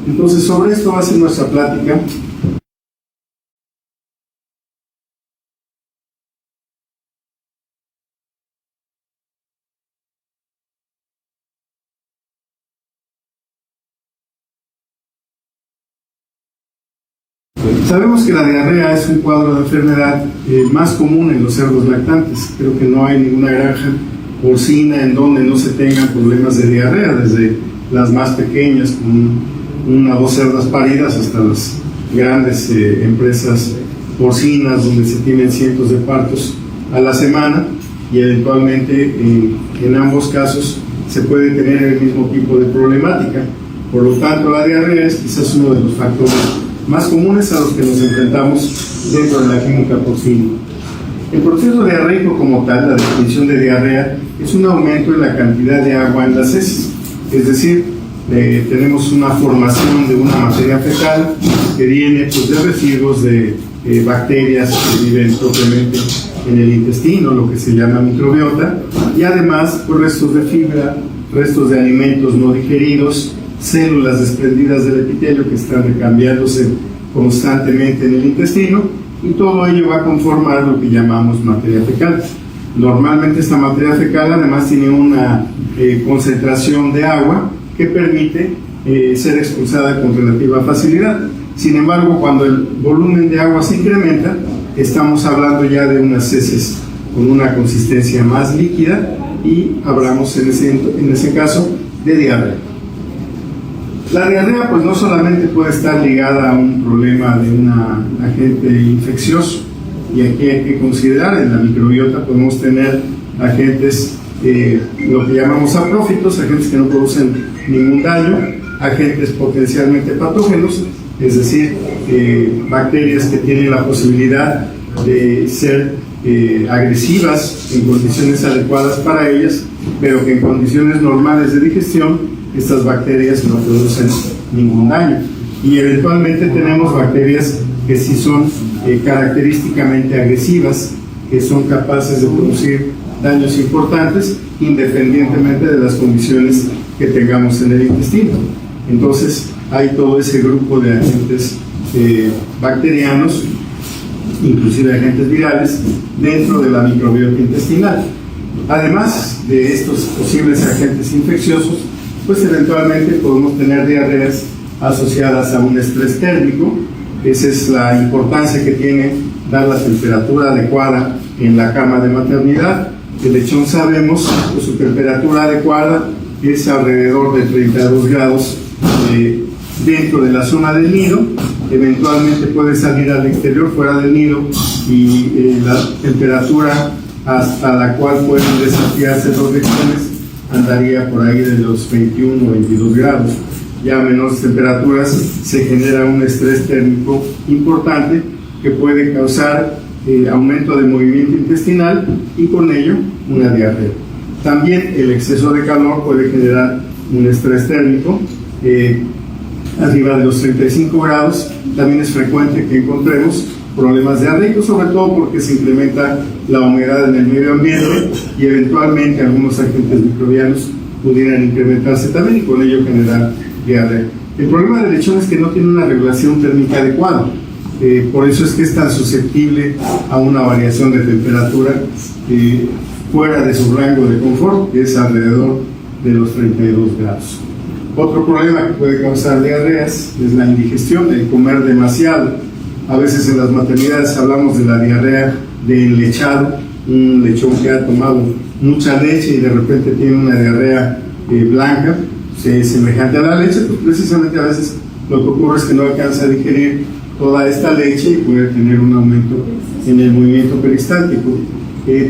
Entonces, sobre esto va a ser nuestra plática. Sabemos que la diarrea es un cuadro de enfermedad más común en los cerdos lactantes. Creo que no hay ninguna granja porcina en donde no se tengan problemas de diarrea, desde las más pequeñas con una o dos cerdas paridas hasta las grandes empresas porcinas donde se tienen cientos de partos a la semana, y eventualmente en ambos casos se puede tener el mismo tipo de problemática. Por lo tanto, la diarrea es quizás uno de los factores más comunes a los que nos enfrentamos dentro de la clínica porcina. El proceso diarreico como tal, la definición de diarrea, es un aumento en la cantidad de agua en las heces. Es decir, tenemos una formación de una materia fecal que viene pues, de residuos de bacterias que viven propiamente en el intestino, lo que se llama microbiota, y además por restos de fibra, restos de alimentos no digeridos, células desprendidas del epitelio que están recambiándose constantemente en el intestino, y todo ello va a conformar lo que llamamos materia fecal. Normalmente esta materia fecal además tiene una concentración de agua que permite ser expulsada con relativa facilidad. Sin embargo, cuando el volumen de agua se incrementa, estamos hablando ya de unas heces con una consistencia más líquida y hablamos en ese caso de diarrea. La diarrea pues no solamente puede estar ligada a un problema de un agente infeccioso, y aquí hay que considerar en la microbiota podemos tener agentes, lo que llamamos saprófitos, agentes que no producen ningún daño, agentes potencialmente patógenos, es decir, bacterias que tienen la posibilidad de ser agresivas en condiciones adecuadas para ellas, pero que en condiciones normales de digestión estas bacterias no producen ningún daño. Y eventualmente tenemos bacterias que sí son característicamente agresivas, que son capaces de producir daños importantes independientemente de las condiciones que tengamos en el intestino. Entonces hay todo ese grupo de agentes bacterianos, inclusive agentes virales, dentro de la microbiota intestinal. Además de estos posibles agentes infecciosos, pues eventualmente podemos tener diarreas asociadas a un estrés térmico. Esa es la importancia que tiene dar la temperatura adecuada en la cama de maternidad. El lechón, sabemos que su temperatura adecuada es alrededor de 32 grados dentro de la zona del nido. Eventualmente puede salir al exterior, fuera del nido, y la temperatura hasta la cual pueden desafiarse los lechones andaría por ahí de los 21 o 22 grados. Ya a menores temperaturas se genera un estrés térmico importante que puede causar aumento de movimiento intestinal y con ello una diarrea. También el exceso de calor puede generar un estrés térmico arriba de los 35 grados. También es frecuente que encontremos problemas diarreicos, sobre todo porque se incrementa la humedad en el medio ambiente y eventualmente algunos agentes microbianos pudieran incrementarse también y con ello generar diarrea. El problema del lechón es que no tiene una regulación térmica adecuada, por eso es que es tan susceptible a una variación de temperatura fuera de su rango de confort, que es alrededor de los 32 grados. Otro problema que puede causar diarreas es la indigestión, el comer demasiado. A veces en las maternidades hablamos de la diarrea de enlechado, un lechón que ha tomado mucha leche y de repente tiene una diarrea blanca, semejante a la leche, pues precisamente a veces lo que ocurre es que no alcanza a digerir toda esta leche y puede tener un aumento en el movimiento peristáltico.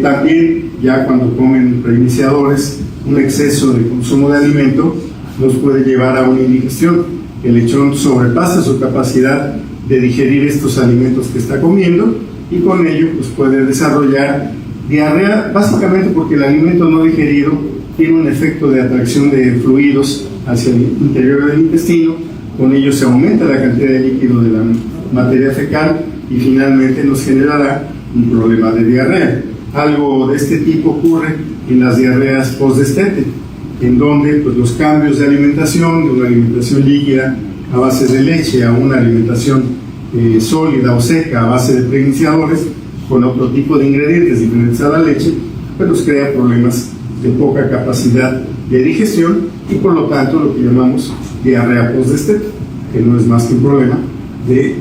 También ya cuando comen reiniciadores, un exceso de consumo de alimento nos puede llevar a una indigestión. El lechón sobrepasa su capacidad de digerir estos alimentos que está comiendo y con ello pues puede desarrollar diarrea, básicamente porque el alimento no digerido tiene un efecto de atracción de fluidos hacia el interior del intestino. Con ello se aumenta la cantidad de líquido de la materia fecal y finalmente nos generará un problema de diarrea. Algo de este tipo ocurre en las diarreas post-destete, en donde pues, los cambios de alimentación, de una alimentación líquida a base de leche a una alimentación sólida o seca a base de preiniciadores con otro tipo de ingredientes diferentes a la leche, pues nos crea problemas de poca capacidad de digestión y por lo tanto lo que llamamos diarrea postdesteta, que no es más que un problema de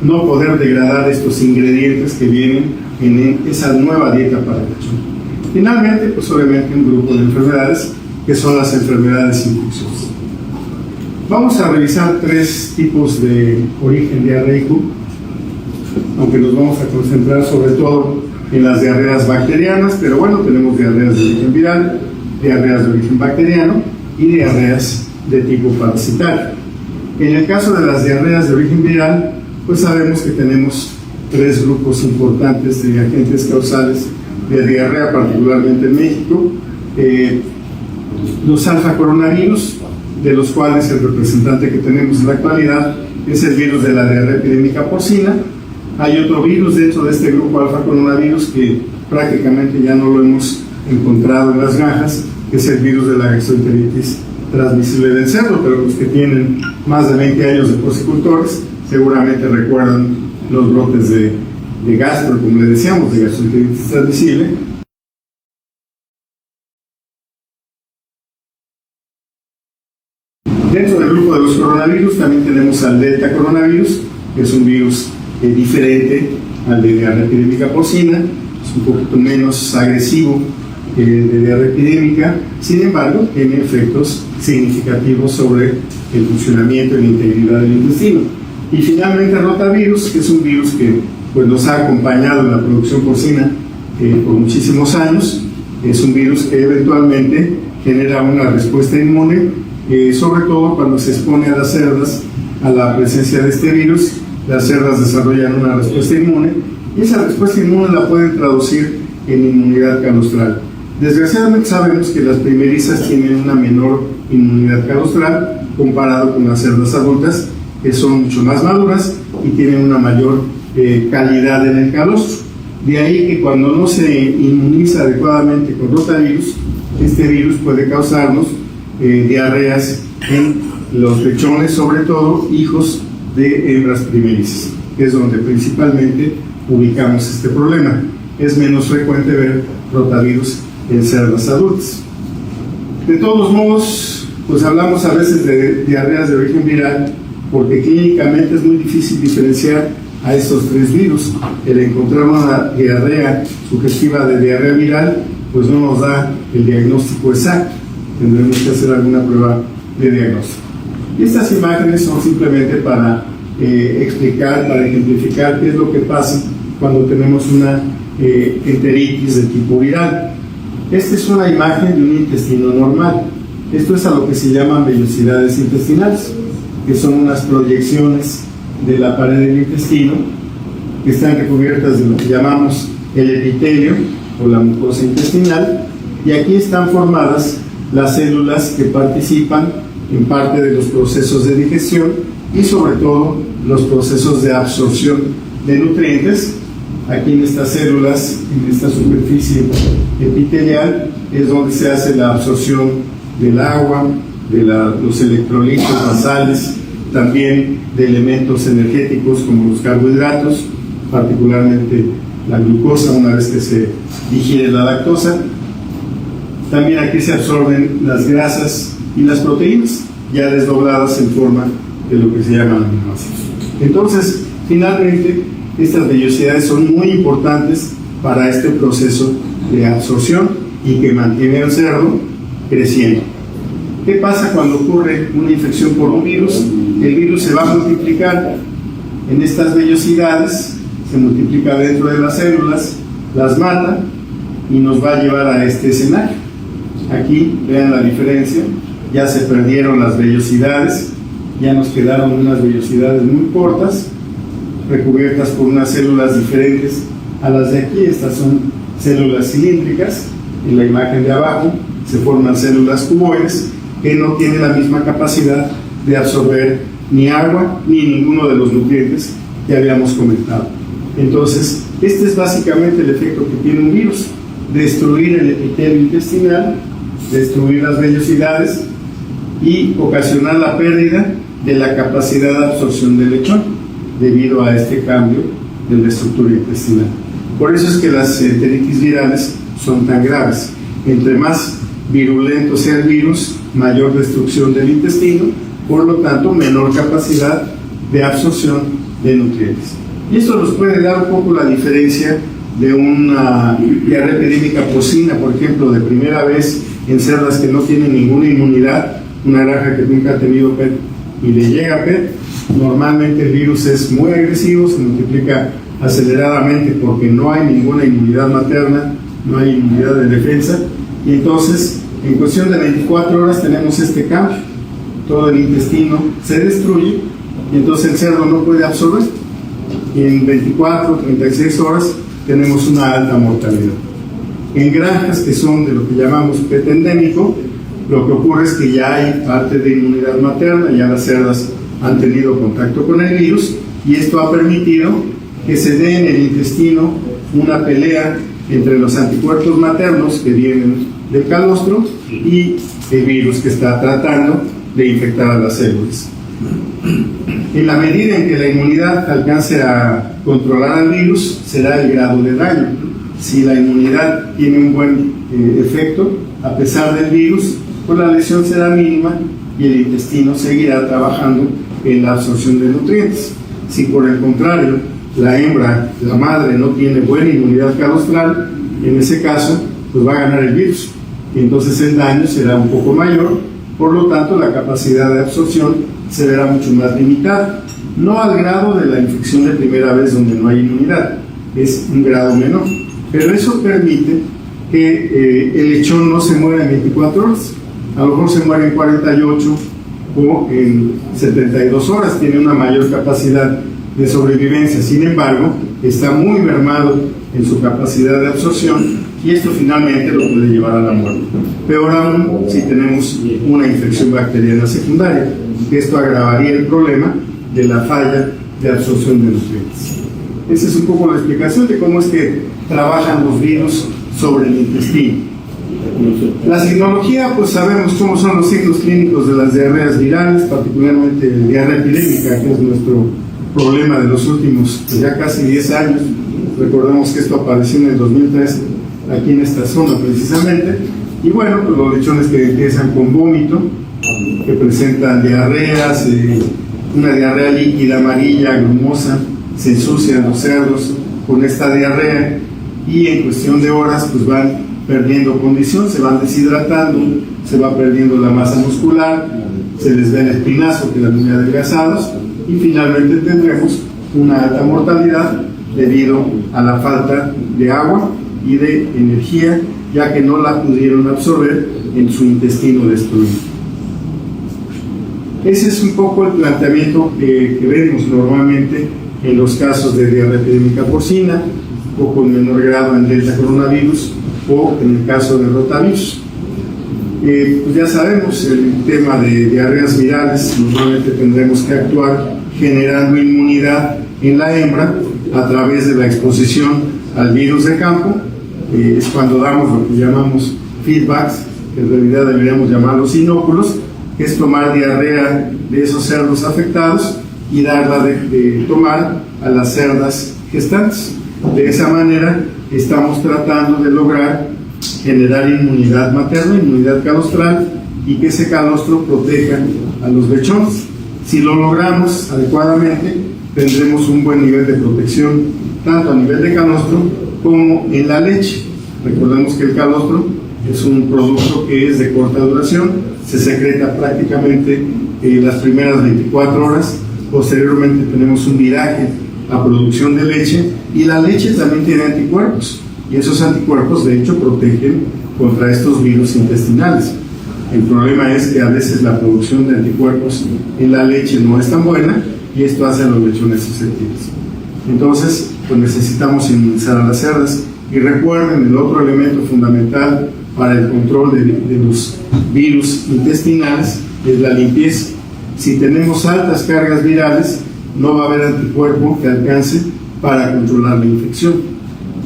no poder degradar estos ingredientes que vienen en esa nueva dieta para el lechón. Finalmente, pues obviamente un grupo de enfermedades que son las enfermedades infecciosas. Vamos a revisar 3 tipos de origen diarreico, aunque nos vamos a concentrar sobre todo en las diarreas bacterianas, pero bueno, tenemos diarreas de origen viral, diarreas de origen bacteriano y diarreas de tipo parasitario. En el caso de las diarreas de origen viral, pues sabemos que tenemos 3 grupos importantes de agentes causales de diarrea, particularmente en México. Los alfa-coronavirus, de los cuales el representante que tenemos en la actualidad es el virus de la diarrea epidémica porcina. Hay otro virus dentro de este grupo alfa-coronavirus que prácticamente ya no lo hemos encontrado en las granjas, que es el virus de la gastroenteritis transmisible del cerdo, pero los que tienen más de 20 años de porcicultores seguramente recuerdan los brotes de gastro, como le decíamos, de gastroenteritis transmisible. Dentro del grupo de los coronavirus también tenemos al delta coronavirus, que es un virus diferente al de diarrea epidémica porcina, es un poquito menos agresivo que el de diarrea epidémica, sin embargo tiene efectos significativos sobre el funcionamiento y la integridad del intestino. Y finalmente rotavirus, que es un virus que pues, nos ha acompañado en la producción porcina por muchísimos años. Es un virus que eventualmente genera una respuesta inmune, sobre todo cuando se expone a las cerdas a la presencia de este virus. Las cerdas desarrollan una respuesta inmune y esa respuesta inmune la pueden traducir en inmunidad calostral. Desgraciadamente sabemos que las primerizas tienen una menor inmunidad calostral comparado con las cerdas adultas, que son mucho más maduras y tienen una mayor calidad en el calostro. De ahí que cuando no se inmuniza adecuadamente con rotavirus, este virus puede causarnos diarreas en los lechones, sobre todo hijos de hembras primerizas, que es donde principalmente ubicamos este problema. Es menos frecuente ver rotavirus en cerdas adultas. De todos modos, pues hablamos a veces de diarreas de origen viral porque clínicamente es muy difícil diferenciar a estos 3 virus. El encontrar una diarrea sugestiva de diarrea viral pues no nos da el diagnóstico exacto, tendremos que hacer alguna prueba de diagnóstico. Y estas imágenes son simplemente para explicar, para ejemplificar qué es lo que pasa cuando tenemos una enteritis de tipo viral. Esta es una imagen de un intestino normal. Esto es a lo que se llaman vellosidades intestinales, que son unas proyecciones de la pared del intestino que están recubiertas de lo que llamamos el epitelio o la mucosa intestinal, y aquí están formadas las células que participan en parte de los procesos de digestión y sobre todo los procesos de absorción de nutrientes. Aquí en estas células, en esta superficie epitelial, es donde se hace la absorción del agua, de los electrolitos basales, también de elementos energéticos como los carbohidratos, particularmente la glucosa una vez que se digiere la lactosa. También aquí se absorben las grasas y las proteínas, ya desdobladas en forma de lo que se llaman aminoácidos. Entonces, finalmente, estas vellosidades son muy importantes para este proceso de absorción y que mantiene al cerdo creciendo. ¿Qué pasa cuando ocurre una infección por un virus? El virus se va a multiplicar en estas vellosidades, se multiplica dentro de las células, las mata y nos va a llevar a este escenario. Aquí vean la diferencia, ya se perdieron las vellosidades, ya nos quedaron unas vellosidades muy cortas, recubiertas por unas células diferentes a las de aquí. Estas son células cilíndricas. En la imagen de abajo se forman células cuboides que no tienen la misma capacidad de absorber ni agua ni ninguno de los nutrientes que habíamos comentado. Entonces, este es básicamente el efecto que tiene un virus: destruir el epitelio intestinal, destruir las vellosidades y ocasionar la pérdida de la capacidad de absorción del lechón debido a este cambio de la estructura intestinal. Por eso es que las enteritis virales son tan graves. Entre más virulento sea el virus, mayor destrucción del intestino, por lo tanto menor capacidad de absorción de nutrientes. Y esto nos puede dar un poco la diferencia de una diarrea epidémica porcina, por ejemplo, de primera vez en cerdas que no tienen ninguna inmunidad, una granja que nunca ha tenido PET y le llega PET. Normalmente el virus es muy agresivo, se multiplica aceleradamente porque no hay ninguna inmunidad materna, no hay inmunidad de defensa, y entonces en cuestión de 24 horas tenemos este cambio, todo el intestino se destruye y entonces el cerdo no puede absorber, y en 24, 36 horas tenemos una alta mortalidad. En granjas que son de lo que llamamos PET endémico, lo que ocurre es que ya hay parte de inmunidad materna, ya las cerdas han tenido contacto con el virus, y esto ha permitido que se dé en el intestino una pelea entre los anticuerpos maternos que vienen del calostro y el virus que está tratando de infectar a las células. En la medida en que la inmunidad alcance a controlar al virus, será el grado de daño. Si la inmunidad tiene un buen efecto, a pesar del virus, pues la lesión será mínima y el intestino seguirá trabajando en la absorción de nutrientes. Si por el contrario la hembra, la madre, no tiene buena inmunidad calostral, en ese caso pues va a ganar el virus y entonces el daño será un poco mayor, por lo tanto la capacidad de absorción se verá mucho más limitada, no al grado de la infección de primera vez donde no hay inmunidad, es un grado menor, pero eso permite que el lechón no se muera en 24 horas, a lo mejor se muere en 48 o en 72 horas, tiene una mayor capacidad de sobrevivencia, sin embargo está muy mermado en su capacidad de absorción y esto finalmente lo puede llevar a la muerte. Peor aún si tenemos una infección bacteriana secundaria, que esto agravaría el problema de la falla de absorción de nutrientes. Esa es un poco la explicación de cómo es que trabajan los virus sobre el intestino. La signología, pues sabemos cómo son los signos clínicos de las diarreas virales, particularmente diarrea epidémica, que es nuestro problema de los últimos ya casi 10 años. Recordemos que esto apareció en el 2003 aquí en esta zona precisamente, y bueno, pues los lechones que empiezan con vómito, que presentan diarreas, una diarrea líquida, amarilla, grumosa, se ensucian los cerdos con esta diarrea y en cuestión de horas pues van perdiendo condición, se van deshidratando, se va perdiendo la masa muscular, se les ve el espinazo, que la muy adelgazados, y finalmente tendremos una alta mortalidad debido a la falta de agua y de energía, ya que no la pudieron absorber en su intestino destruido. Ese es un poco el planteamiento que vemos normalmente en los casos de diarrea epidémica porcina, o con menor grado en delta coronavirus, o en el caso de rotavirus. Pues ya sabemos, el tema de diarreas virales, normalmente tendremos que actuar generando inmunidad en la hembra a través de la exposición al virus de campo. Es cuando damos lo que llamamos feedbacks, que en realidad deberíamos llamarlos inóculos, que es tomar diarrea de esos cerdos afectados y darla de tomar a las cerdas gestantes. De esa manera estamos tratando de lograr generar inmunidad materna, inmunidad calostral, y que ese calostro proteja a los lechones. Si lo logramos adecuadamente, tendremos un buen nivel de protección tanto a nivel de calostro como en la leche. Recordemos que el calostro es un producto que es de corta duración, se secreta prácticamente las primeras 24 horas, posteriormente tenemos un viraje a producción de leche, y la leche también tiene anticuerpos, y esos anticuerpos de hecho protegen contra estos virus intestinales. El problema es que a veces la producción de anticuerpos en la leche no es tan buena y esto hace a los lechones susceptibles. Entonces, pues necesitamos inmunizar a las cerdas. Y recuerden, el otro elemento fundamental para el control de los virus intestinales es la limpieza. Si tenemos altas cargas virales, no va a haber anticuerpo que alcance para controlar la infección.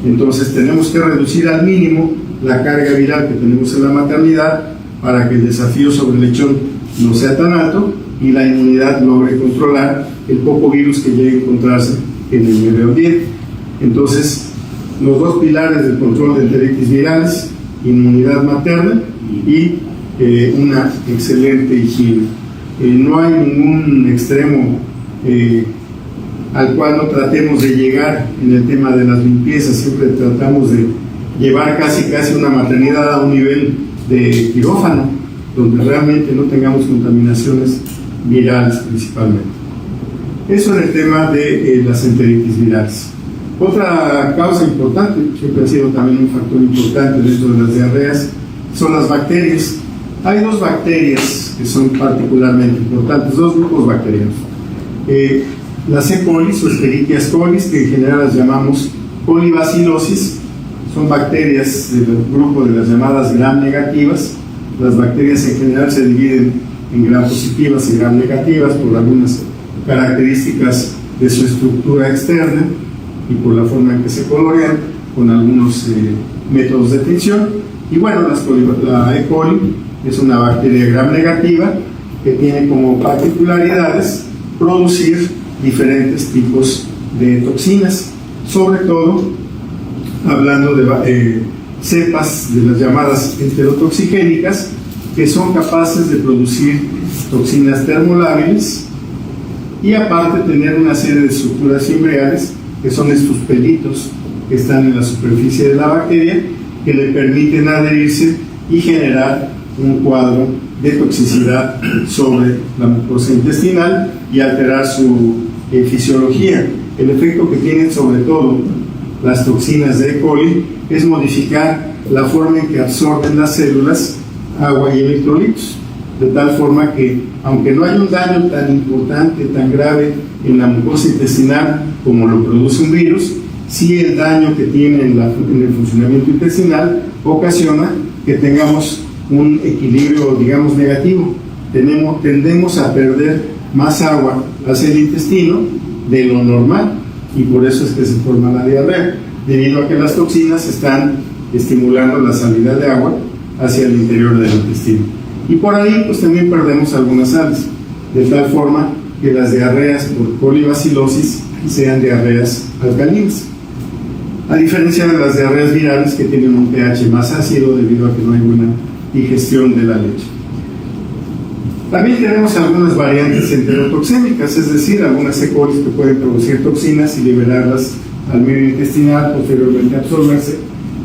Entonces tenemos que reducir al mínimo la carga viral que tenemos en la maternidad para que el desafío sobre el lechón no sea tan alto y la inmunidad logre controlar el poco virus que llegue a encontrarse en el medio ambiente. Entonces, los dos pilares del control de enteritis virales: inmunidad materna y una excelente higiene. No hay ningún extremo al cual no tratemos de llegar en el tema de las limpiezas. Siempre tratamos de llevar casi una maternidad a un nivel de quirófano, donde realmente no tengamos contaminaciones virales principalmente. Eso en el tema de las enteritis virales. Otra causa importante, siempre ha sido también un factor importante dentro de las diarreas, son las bacterias. Hay dos bacterias que son particularmente importantes, dos grupos bacterianos. Las E. coli o Escherichia coli, que en general las llamamos colibacillosis, son bacterias del grupo de las llamadas gram negativas. Las bacterias en general se dividen en gram positivas y gram negativas por algunas características de su estructura externa y por la forma en que se colorean, con algunos métodos de tinción. Y bueno, la E. coli es una bacteria gram negativa que tiene como particularidades producir diferentes tipos de toxinas, sobre todo hablando de cepas de las llamadas enterotoxigénicas, que son capaces de producir toxinas termolábiles y aparte tener una serie de estructuras fimbriales, que son estos pelitos que están en la superficie de la bacteria, que le permiten adherirse y generar un cuadro de toxicidad sobre la mucosa intestinal y alterar su fisiología. El efecto que tienen sobre todo las toxinas de E. coli es modificar la forma en que absorben las células agua y electrolitos, de tal forma que, aunque no hay un daño tan importante, tan grave en la mucosa intestinal como lo produce un virus, sí el daño que tiene en el funcionamiento intestinal ocasiona que tengamos un equilibrio, digamos, negativo. Tendemos a perder más agua hacia el intestino de lo normal, y por eso es que se forma la diarrea, debido a que las toxinas están estimulando la salida de agua hacia el interior del intestino. Y por ahí pues también perdemos algunas sales, de tal forma que las diarreas por colibacillosis sean diarreas alcalinas, a diferencia de las diarreas virales, que tienen un pH más ácido debido a que no hay buena digestión de la leche. También tenemos algunas variantes enterotoxémicas, es decir, algunas E. coli que pueden producir toxinas y liberarlas al medio intestinal, posteriormente absorberse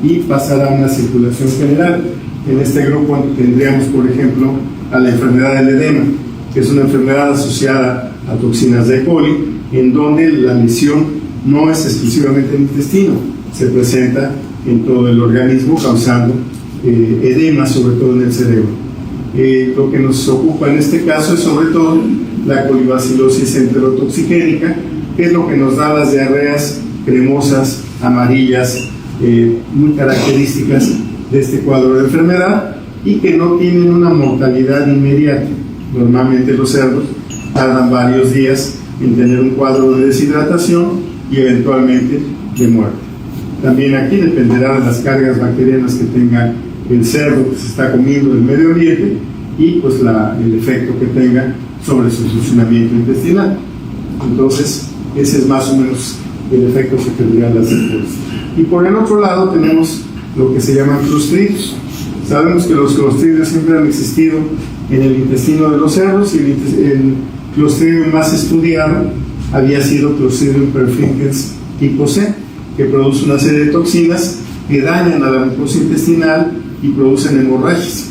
y pasar a una circulación general. En este grupo tendríamos, por ejemplo, a la enfermedad del edema, que es una enfermedad asociada a toxinas de E. coli, en donde la lesión no es exclusivamente en el intestino, se presenta en todo el organismo, causando edema, sobre todo en el cerebro. Lo que nos ocupa en este caso es sobre todo la colibacillosis enterotoxigénica, que es lo que nos da las diarreas cremosas, amarillas, muy características de este cuadro de enfermedad, y que no tienen una mortalidad inmediata. Normalmente los cerdos tardan varios días en tener un cuadro de deshidratación y eventualmente de muerte. También aquí dependerá de las cargas bacterianas que tenga el cerdo que se está comiendo del medio ambiente y pues el efecto que tenga sobre su funcionamiento intestinal. Entonces, ese es más o menos el efecto que tendrían las cepas. Y por el otro lado tenemos lo que se llaman clostridios. Sabemos que los clostridios siempre han existido en el intestino de los cerdos, y el clostridio más estudiado había sido Clostridium perfringens tipo C, que produce una serie de toxinas que dañan a la mucosa intestinal y producen hemorragias.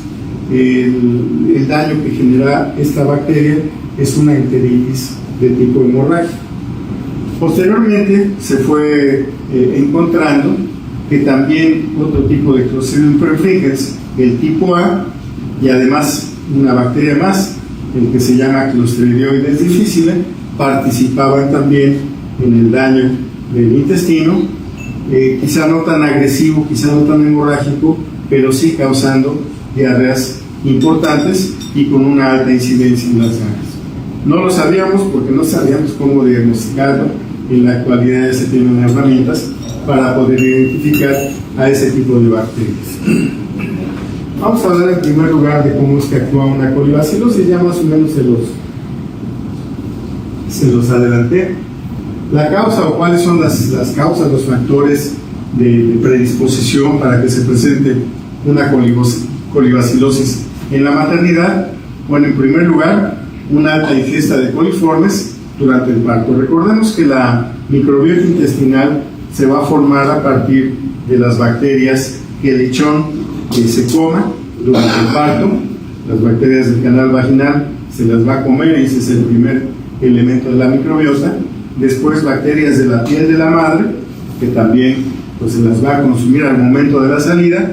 El daño que genera esta bacteria es una enteritis de tipo hemorrágico. Posteriormente se fue encontrando que también otro tipo de Clostridium perfringens, el tipo A, y además una bacteria más, el que se llama Clostridioides difficile, participaban también en el daño del intestino, quizá no tan agresivo, quizá no tan hemorrágico, pero sí causando diarreas importantes y con una alta incidencia en las ganas. No lo sabíamos porque no sabíamos cómo diagnosticarlo. En la actualidad ya se tienen herramientas para poder identificar a ese tipo de bacterias. Vamos a hablar en primer lugar de cómo es que actúa una colibacillosis, ya más o menos se los se los adelanté. La causa o cuáles son las causas, los factores de predisposición para que se presente una colibacilosis en la maternidad. Bueno, en primer lugar, una alta ingesta de coliformes durante el parto. Recordemos que la microbiota intestinal se va a formar a partir de las bacterias que el lechón se coma durante el parto. Las bacterias del canal vaginal se las va a comer, ese es el primer elemento de la microbiota. Después, bacterias de la piel de la madre, que también pues, se las va a consumir al momento de la salida.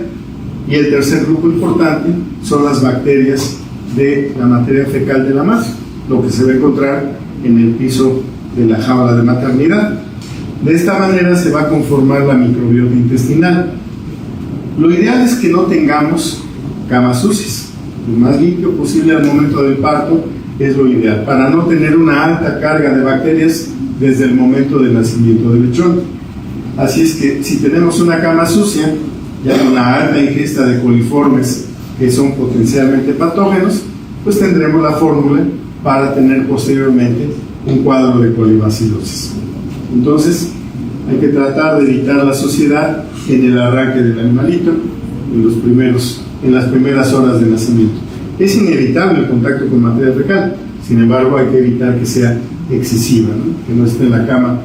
Y el tercer grupo importante son las bacterias de la materia fecal de la madre, lo que se va a encontrar en el piso de la jaula de maternidad. De esta manera se va a conformar la microbiota intestinal. Lo ideal es que no tengamos camas sucias. Lo más limpio posible al momento del parto es lo ideal, para no tener una alta carga de bacterias desde el momento del nacimiento del lechón. Así es que si tenemos una cama sucia, ya con una alta ingesta de coliformes que son potencialmente patógenos, pues tendremos la fórmula para tener posteriormente un cuadro de colibacilosis. Entonces, hay que tratar de evitar la suciedad en el arranque del animalito, en las primeras horas de nacimiento. Es inevitable el contacto con materia fecal, sin embargo, hay que evitar que sea excesiva, ¿no? Que no esté en la cama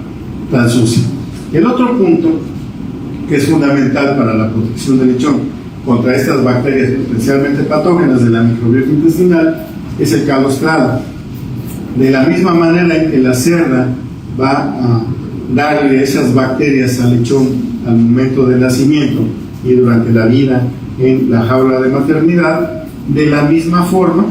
tan sucia. El otro punto que es fundamental para la protección del lechón contra estas bacterias potencialmente patógenas de la microbiota intestinal es el calostrado. De la misma manera en que la cerda va a darle esas bacterias al lechón al momento del nacimiento y durante la vida en la jaula de maternidad, de la misma forma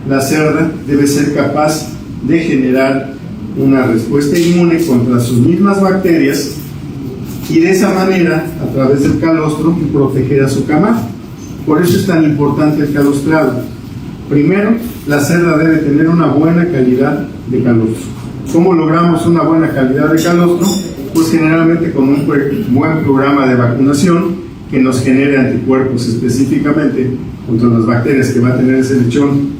la cerda debe ser capaz de generar una respuesta inmune contra sus mismas bacterias y de esa manera, a través del calostro, proteger a su camada. Por eso es tan importante el calostrado. Primero, la cerda debe tener una buena calidad de calostro. ¿Cómo logramos una buena calidad de calostro? Pues generalmente con un buen programa de vacunación que nos genere anticuerpos específicamente contra las bacterias que va a tener ese lechón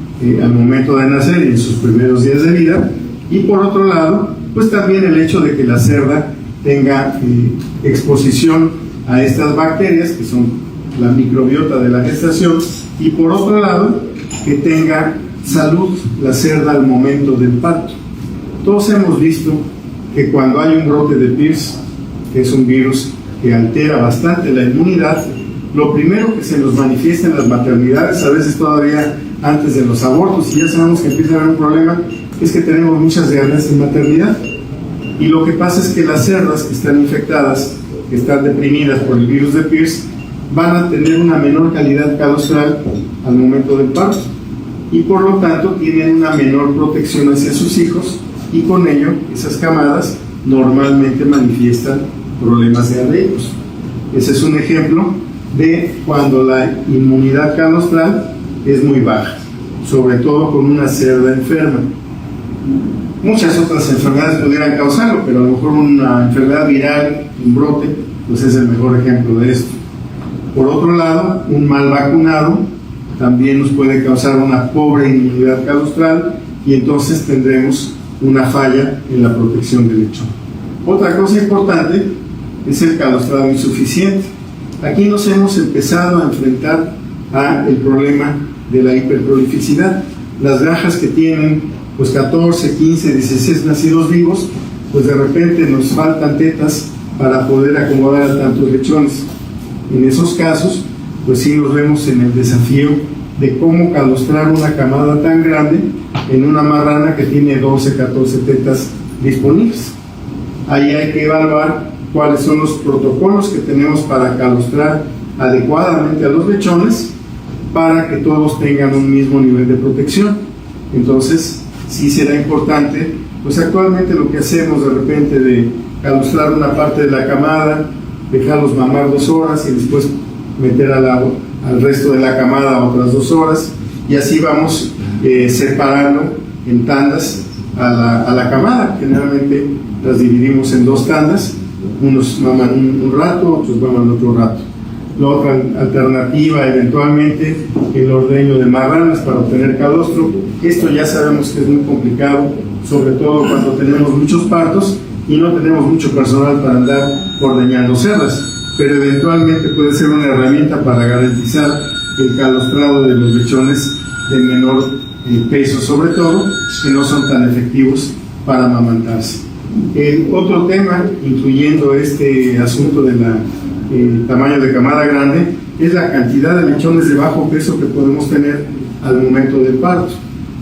al momento de nacer y en sus primeros días de vida. Y por otro lado, pues también el hecho de que la cerda tenga exposición a estas bacterias que son la microbiota de la gestación, y por otro lado que tenga salud la cerda al momento del parto. Todos hemos visto que cuando hay un brote de PIRS, que es un virus que altera bastante la inmunidad, lo primero que se nos manifiesta en las maternidades, a veces todavía antes de los abortos, y ya sabemos que empieza a haber un problema, es que tenemos muchas diarreas en maternidad. Y lo que pasa es que las cerdas que están infectadas, que están deprimidas por el virus de PIRS, van a tener una menor calidad calostral al momento del parto y por lo tanto tienen una menor protección hacia sus hijos, y con ello esas camadas normalmente manifiestan problemas diarreicos. Ese es un ejemplo de cuando la inmunidad calostral es muy baja, sobre todo con una cerda enferma. Muchas otras enfermedades pudieran causarlo, pero a lo mejor una enfermedad viral, un brote, pues es el mejor ejemplo de esto. Por otro lado, un mal vacunado también nos puede causar una pobre inmunidad calostral y entonces tendremos una falla en la protección del lechón. Otra cosa importante es el calostrado insuficiente. Aquí nos hemos empezado a enfrentar al problema de la hiperprolificidad. Las granjas que tienen pues 14, 15, 16 nacidos vivos, pues de repente nos faltan tetas para poder acomodar a tantos lechones. En esos casos, pues sí nos vemos en el desafío de cómo calostrar una camada tan grande en una marrana que tiene 12, 14 tetas disponibles. Ahí hay que evaluar cuáles son los protocolos que tenemos para calostrar adecuadamente a los lechones para que todos tengan un mismo nivel de protección. Entonces, sí será importante, pues actualmente lo que hacemos de repente de calostrar una parte de la camada, dejarlos mamar 2 horas y después meter al resto de la camada otras 2 horas, y así vamos separando en tandas a la camada. Generalmente las dividimos en 2 tandas, unos maman un rato, otros maman otro rato. La otra alternativa, eventualmente, el ordeño de marranas para obtener calostro. Esto ya sabemos que es muy complicado, sobre todo cuando tenemos muchos partos y no tenemos mucho personal para andar ordeñando cerdas, pero eventualmente puede ser una herramienta para garantizar el calostrado de los lechones de menor peso, sobre todo, que no son tan efectivos para amamantarse. Otro tema, incluyendo este asunto del tamaño de camada grande, es la cantidad de lechones de bajo peso que podemos tener al momento del parto,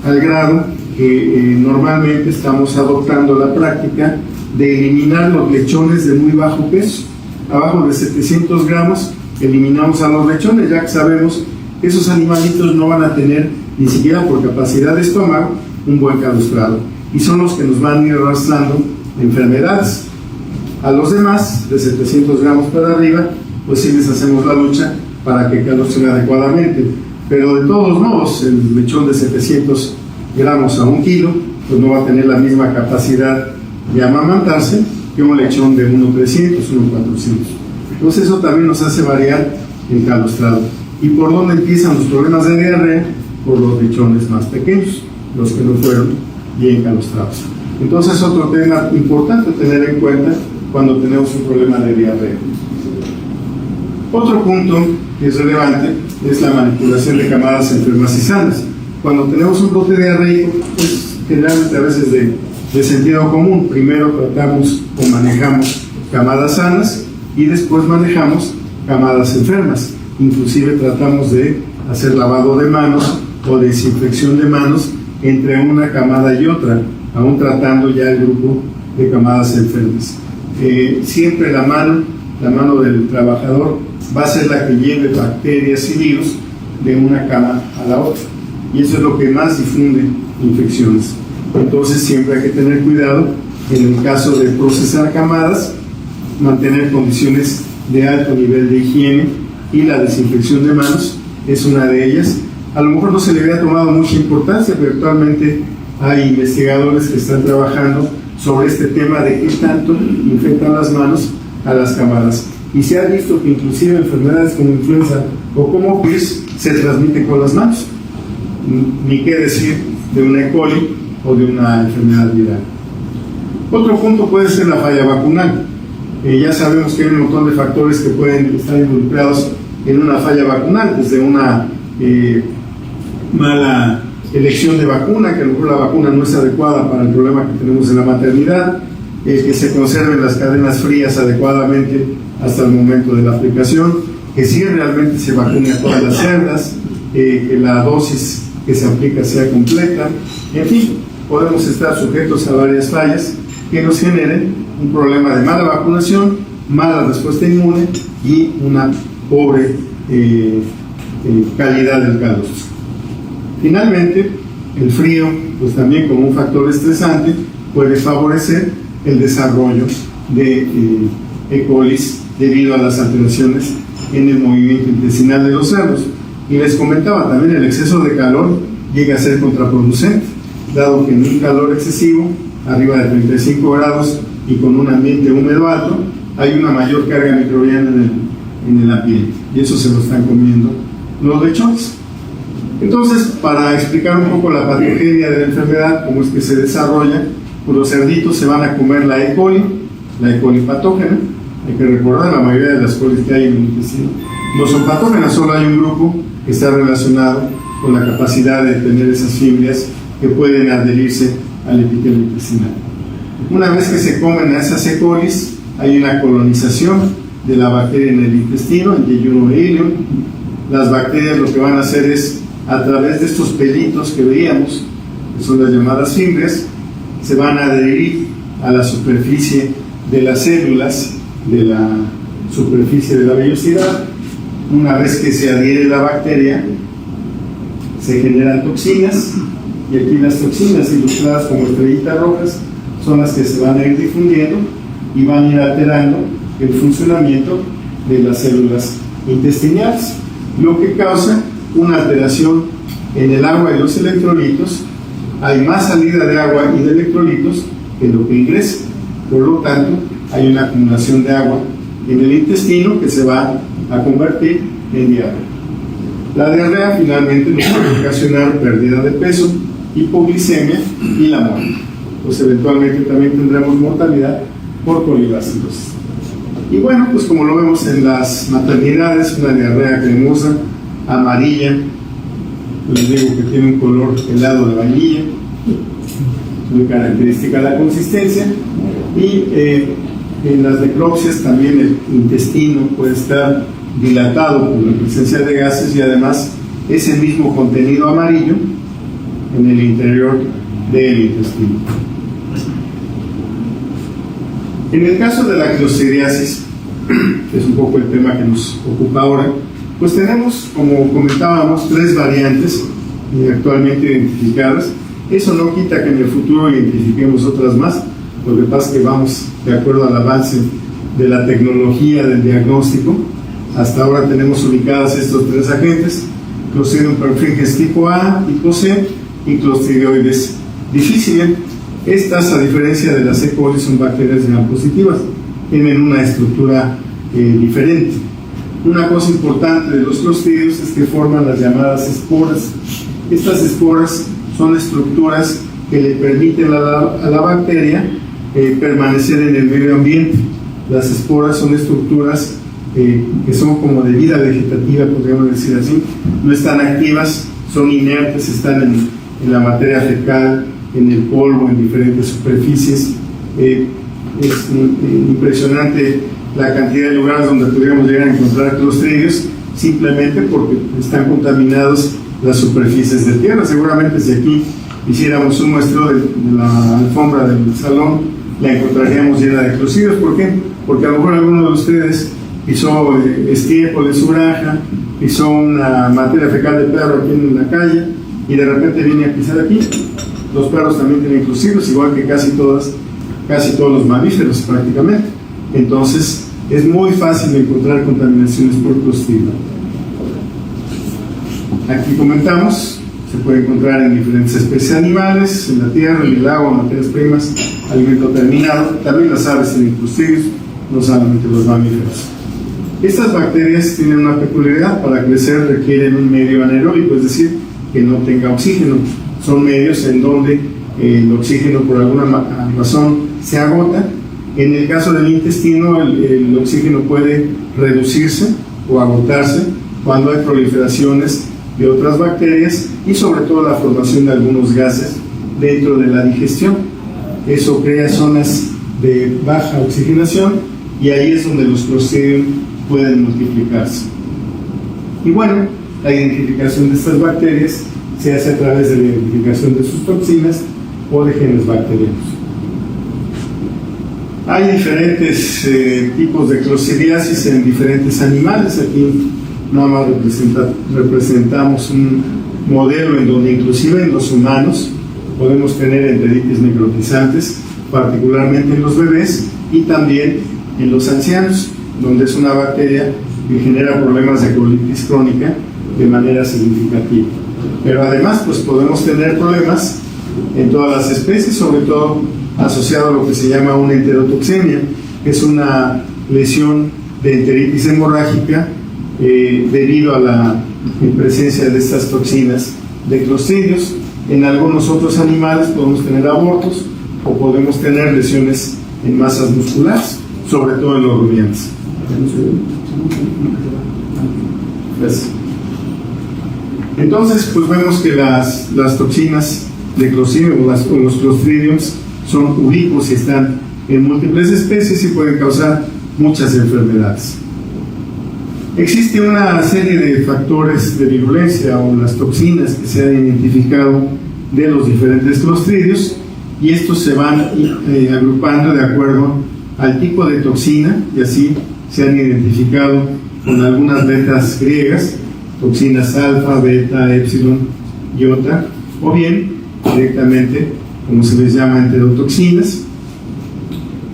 al grado que normalmente estamos adoptando la práctica de eliminar los lechones de muy bajo peso. Abajo de 700 gramos eliminamos a los lechones, ya que sabemos que esos animalitos no van a tener, ni siquiera por capacidad de estómago, un buen calostrado, y son los que nos van a ir arrastrando enfermedades. A los demás, de 700 gramos para arriba, pues sí les hacemos la lucha para que calostren adecuadamente, pero de todos modos, el lechón de 700 gramos a 1 kilo, pues no va a tener la misma capacidad de amamantarse que un lechón de 1,300, 1,400. Entonces eso también nos hace variar el calostrado. ¿Y por dónde empiezan los problemas de diarrea? Por los lechones más pequeños, los que no fueron bien calostrados. Entonces otro tema importante tener en cuenta cuando tenemos un problema de diarrea. Otro punto que es relevante es la manipulación de camadas enfermas y sanas. Cuando tenemos un brote diarreico, pues generalmente a veces de sentido común, primero tratamos o manejamos camadas sanas y después manejamos camadas enfermas. Inclusive tratamos de hacer lavado de manos o desinfección de manos entre una camada y otra, aún tratando ya el grupo de camadas enfermas. Siempre la mano del trabajador va a ser la que lleve bacterias y virus de una cama a la otra, y eso es lo que más difunde infecciones. Entonces siempre hay que tener cuidado en el caso de procesar camadas, mantener condiciones de alto nivel de higiene, y la desinfección de manos es una de ellas. A lo mejor no se le había tomado mucha importancia, pero actualmente hay investigadores que están trabajando sobre este tema de qué tanto infectan las manos a las camadas. Y se ha visto que inclusive enfermedades como influenza o como virus se transmiten con las manos. Ni qué decir de una E. coli o de una enfermedad viral. Otro punto puede ser la falla vacunal. Ya sabemos que hay un montón de factores que pueden estar involucrados en una falla vacunal, desde una mala elección de vacuna, que a lo mejor la vacuna no es adecuada para el problema que tenemos en la maternidad, que se conserven las cadenas frías adecuadamente hasta el momento de la aplicación, que sí realmente se vacune a todas las cerdas, que la dosis que se aplica sea completa. En fin, podemos estar sujetos a varias fallas que nos generen un problema de mala vacunación, mala respuesta inmune y una pobre calidad del calostro. Finalmente, el frío, pues también como un factor estresante, puede favorecer el desarrollo de E. coli debido a las alteraciones en el movimiento intestinal de los cerdos. Y les comentaba, también el exceso de calor llega a ser contraproducente, dado que en un calor excesivo, arriba de 35 grados y con un ambiente húmedo alto, hay una mayor carga microbiana en el ambiente, y eso se lo están comiendo los lechones. Entonces, para explicar un poco la patogenia de la enfermedad, cómo es que se desarrolla, pues los cerditos se van a comer la E. coli patógena. Hay que recordar, la mayoría de las colis que hay en el intestino no son patógenas, solo hay un grupo que está relacionado con la capacidad de tener esas fibras que pueden adherirse al epitelio intestinal. Una vez que se comen a esas E. coli, hay una colonización de la bacteria en el intestino, en yeyuno e ileum. Las bacterias lo que van a hacer es, a través de estos pelitos que veíamos, que son las llamadas fibras, se van a adherir a la superficie de las células de la superficie de la vellosidad. Una vez que se adhiere la bacteria, se generan toxinas, y aquí las toxinas ilustradas como estrellitas rojas son las que se van a ir difundiendo y van a ir alterando el funcionamiento de las células intestinales, lo que causa una alteración en el agua y los electrolitos. Hay más salida de agua y de electrolitos que lo que ingresa, por lo tanto hay una acumulación de agua en el intestino que se va a convertir en diarrea. La diarrea finalmente nos puede ocasionar pérdida de peso, hipoglicemia y la muerte. pues eventualmente también tendremos mortalidad por colibacillosis. Y bueno, pues como lo vemos en las maternidades, una diarrea cremosa, amarilla, les digo que tiene un color helado de vainilla, muy característica la consistencia, y en las necropsias también el intestino puede estar dilatado por la presencia de gases y además ese mismo contenido amarillo en el interior del intestino. En el caso de la clostridiasis, que es un poco el tema que nos ocupa ahora, pues tenemos, como comentábamos, 3 variantes actualmente identificadas. Eso no quita que en el futuro identifiquemos otras más. Lo que pasa es que vamos de acuerdo al avance de la tecnología del diagnóstico. Hasta ahora tenemos ubicadas estos 3 agentes: Clostridium perfringens tipo A, tipo C y Clostridioides difficile. Estas, a diferencia de las E. coli, son bacterias gram positivas, tienen una estructura diferente. Una cosa importante de los clostridios es que forman las llamadas esporas. Estas esporas son estructuras que le permiten a la bacteria permanecer en el medio ambiente. Las esporas son estructuras que son como de vida vegetativa, podríamos decir así. No están activas, son inertes, están en la materia fecal, en el polvo, en diferentes superficies. Es impresionante la cantidad de lugares donde podríamos llegar a encontrar clostridios, simplemente porque están contaminados las superficies de tierra. Seguramente si aquí hiciéramos un muestreo de la alfombra del salón, la encontraríamos llena de clostridios. ¿Por qué? Porque a lo mejor alguno de ustedes pisó estiércol en su granja, pisó una materia fecal de perro aquí en la calle y de repente viene a pisar aquí. Los perros también tienen clostridios, igual que casi todos los mamíferos prácticamente. Entonces es muy fácil encontrar contaminaciones por clostridio. Aquí comentamos, se puede encontrar en diferentes especies animales, en la tierra, en el agua, materias primas, alimento terminado. También las aves tienen clostridios, no solamente los mamíferos. Estas bacterias tienen una peculiaridad: para crecer requieren un medio anaeróbico, es decir, que no tenga oxígeno. Son medios en donde el oxígeno por alguna razón se agota. En el caso del intestino, el oxígeno puede reducirse o agotarse cuando hay proliferaciones de otras bacterias y sobre todo la formación de algunos gases dentro de la digestión. Eso crea zonas de baja oxigenación y ahí es donde los Clostridium pueden multiplicarse. Y bueno, la identificación de estas bacterias se hace a través de la identificación de sus toxinas o de genes bacterianos. Hay diferentes tipos de clostridiasis en diferentes animales. Aquí nada más representamos un modelo en donde inclusive en los humanos podemos tener enteritis necrotizantes, particularmente en los bebés y también en los ancianos, donde es una bacteria que genera problemas de colitis crónica de manera significativa. Pero además pues podemos tener problemas en todas las especies, sobre todo asociado a lo que se llama una enterotoxemia, que es una lesión de enteritis hemorrágica debido a la presencia de estas toxinas de clostridios. En algunos otros animales podemos tener abortos o podemos tener lesiones en masas musculares, sobre todo en los rumiantes. Entonces, pues vemos que las toxinas de Clostridium o los Clostridiums son ubicuos y están en múltiples especies y pueden causar muchas enfermedades. Existe una serie de factores de virulencia o las toxinas que se han identificado de los diferentes clostridios y estos se van agrupando de acuerdo al tipo de toxina y así se han identificado con algunas letras griegas, toxinas alfa, beta, epsilon, iota, o bien directamente, como se les llama, enterotoxinas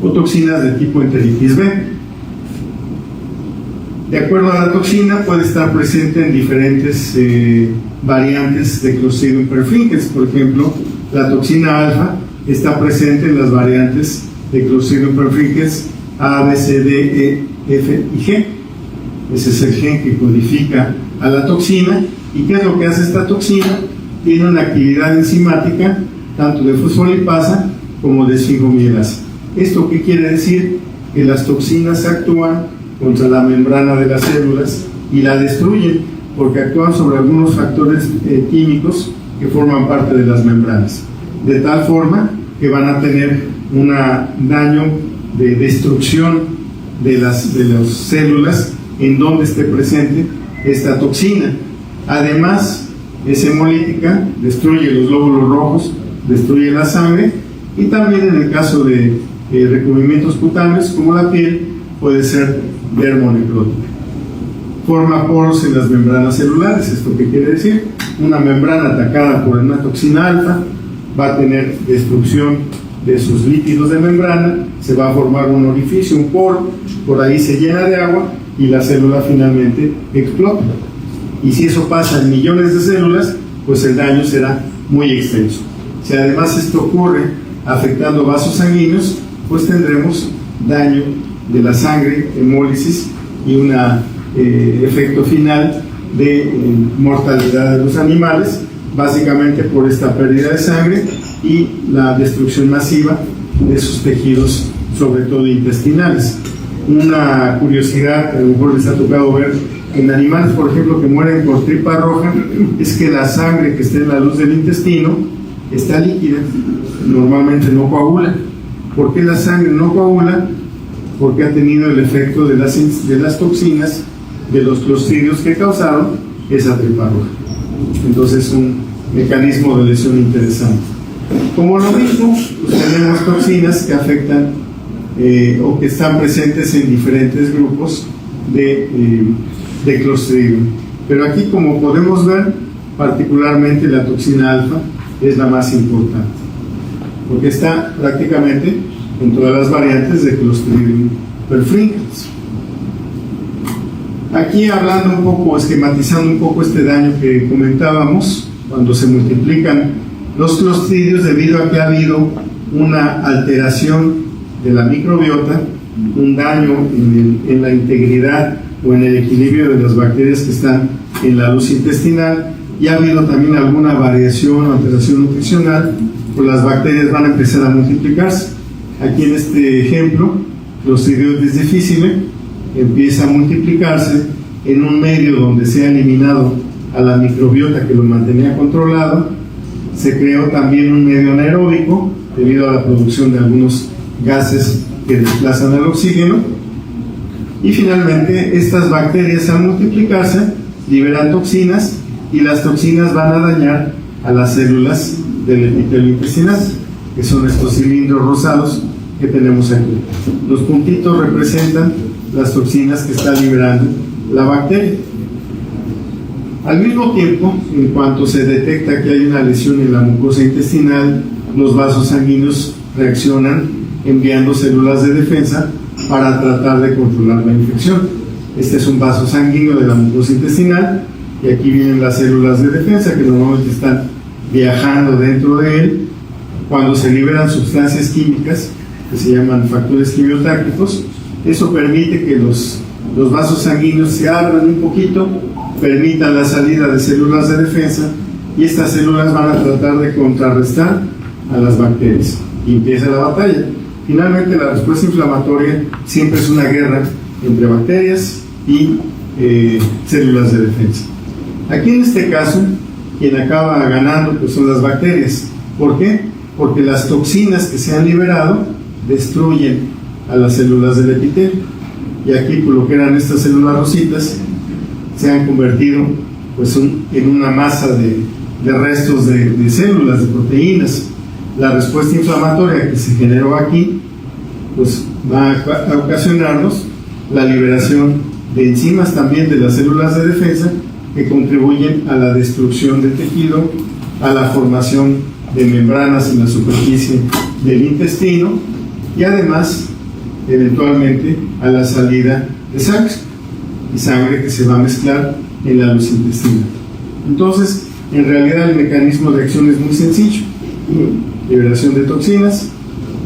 o toxinas de tipo enteritis B. De acuerdo a la toxina, puede estar presente en diferentes variantes de Clostridium perfringens. Por ejemplo, la toxina alfa está presente en las variantes de Clostridium perfringens A, B, C, D, E, F y G. Ese es el gen que codifica a la toxina. ¿Y qué es lo que hace esta toxina? Tiene una actividad enzimática tanto de fosfolipasa como desfingomielas. ¿Esto qué quiere decir? Que las toxinas actúan contra la membrana de las células y la destruyen, porque actúan sobre algunos factores químicos que forman parte de las membranas, de tal forma que van a tener un daño de destrucción de las células en donde esté presente esta toxina. Además, es hemolítica, destruye los glóbulos rojos, destruye la sangre, y también en el caso de recubrimientos cutáneos como la piel, puede ser dermonecrótica. Forma poros en las membranas celulares. ¿Esto qué quiere decir? Una membrana atacada por una toxina alfa va a tener destrucción de sus lípidos de membrana, se va a formar un orificio, un poro, por ahí se llena de agua y la célula finalmente explota. Y si eso pasa en millones de células, pues el daño será muy extenso. Si además esto ocurre afectando vasos sanguíneos, pues tendremos daño de la sangre, hemólisis y un efecto final de mortalidad de los animales, básicamente por esta pérdida de sangre y la destrucción masiva de sus tejidos, sobre todo intestinales. Una curiosidad que a lo mejor les ha tocado ver en animales, por ejemplo, que mueren por tripa roja, es que la sangre que está en la luz del intestino está líquida, normalmente no coagula. ¿Por qué la sangre no coagula? Porque ha tenido el efecto de las toxinas, de los clostridios que causaron esa tripa roja. Entonces, un mecanismo de lesión interesante. Como lo mismo, pues tenemos toxinas que afectan o que están presentes en diferentes grupos de clostridium. Pero aquí, como podemos ver, particularmente la toxina alfa es la más importante, porque está prácticamente en todas las variantes de Clostridium perfringens. Aquí hablando un poco, esquematizando un poco este daño que comentábamos, cuando se multiplican los clostridios debido a que ha habido una alteración de la microbiota, un daño en la integridad o en el equilibrio de las bacterias que están en la luz intestinal, y ha habido también alguna variación o alteración nutricional, pues las bacterias van a empezar a multiplicarse. Aquí en este ejemplo, Clostridioides difficile empieza a multiplicarse en un medio donde se ha eliminado a la microbiota que lo mantenía controlado. Se creó también un medio anaeróbico debido a la producción de algunos gases que desplazan al oxígeno, y finalmente estas bacterias al multiplicarse liberan toxinas, y las toxinas van a dañar a las células del epitelio intestinal, que son estos cilindros rosados que tenemos aquí. Los puntitos representan las toxinas que está liberando la bacteria. Al mismo tiempo, en cuanto se detecta que hay una lesión en la mucosa intestinal, los vasos sanguíneos reaccionan enviando células de defensa para tratar de controlar la infección. Este es un vaso sanguíneo de la mucosa intestinal, y aquí vienen las células de defensa que normalmente están viajando dentro de él. Cuando se liberan sustancias químicas que se llaman factores quimiotácticos, eso permite que los vasos sanguíneos se abran un poquito, permitan la salida de células de defensa, y estas células van a tratar de contrarrestar a las bacterias, y empieza la batalla. Finalmente, la respuesta inflamatoria siempre es una guerra entre bacterias y células de defensa. Aquí en este caso, quien acaba ganando pues son las bacterias. ¿Por qué? Porque las toxinas que se han liberado destruyen a las células del epitelio, y aquí por lo que eran estas células rositas se han convertido pues en una masa de restos de células, de proteínas. La respuesta inflamatoria que se generó aquí pues va a ocasionarnos la liberación de enzimas también de las células de defensa, que contribuyen a la destrucción del tejido, a la formación de membranas en la superficie del intestino, y además eventualmente a la salida de sangre, y sangre que se va a mezclar en la luz intestinal. Entonces, en realidad el mecanismo de acción es muy sencillo: liberación de toxinas,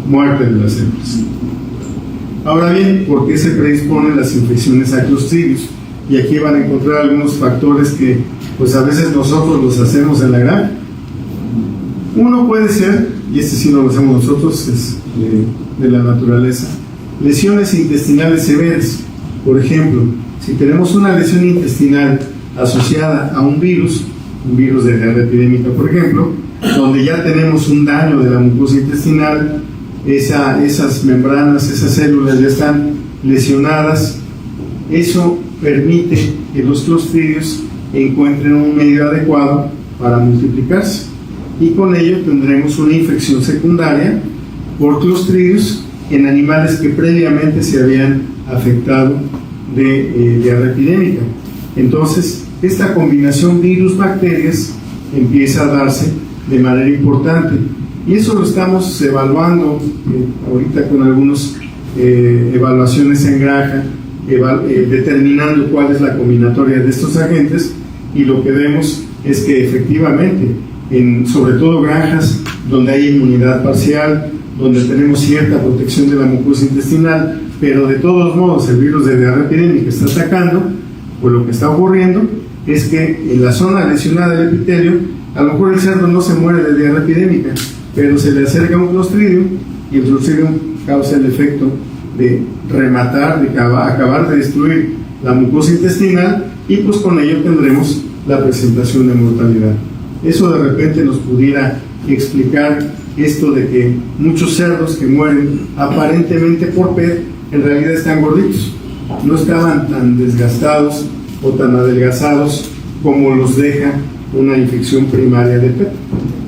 muerte de las células. Ahora bien, ¿por qué se predisponen las infecciones a clostridios? Y aquí van a encontrar algunos factores que pues a veces nosotros los hacemos en la granja. Uno puede ser, y este sí no lo hacemos nosotros, es de la naturaleza. Lesiones intestinales severas. Por ejemplo, si tenemos una lesión intestinal asociada a un virus de diarrea epidémica, por ejemplo, donde ya tenemos un daño de la mucosa intestinal, esas membranas, esas células ya están lesionadas, eso permite que los clostridios encuentren un medio adecuado para multiplicarse, y con ello tendremos una infección secundaria por clostridios en animales que previamente se habían afectado de diarrea epidémica. Entonces, esta combinación virus-bacterias empieza a darse de manera importante, y eso lo estamos evaluando ahorita con algunas evaluaciones en granja, determinando cuál es la combinatoria de estos agentes, y lo que vemos es que efectivamente, sobre todo granjas donde hay inmunidad parcial, donde tenemos cierta protección de la mucosa intestinal, pero de todos modos el virus de diarrea epidémica está atacando, pues lo que está ocurriendo es que en la zona lesionada del epitelio, a lo mejor el cerdo no se muere de diarrea epidémica, pero se le acerca un clostridium, y el clostridium causa el efecto de rematar, de acabar de destruir la mucosa intestinal, y pues con ello tendremos la presentación de mortalidad. Eso de repente nos pudiera explicar esto de que muchos cerdos que mueren aparentemente por PET en realidad están gorditos, no estaban tan desgastados o tan adelgazados como los deja una infección primaria de PET.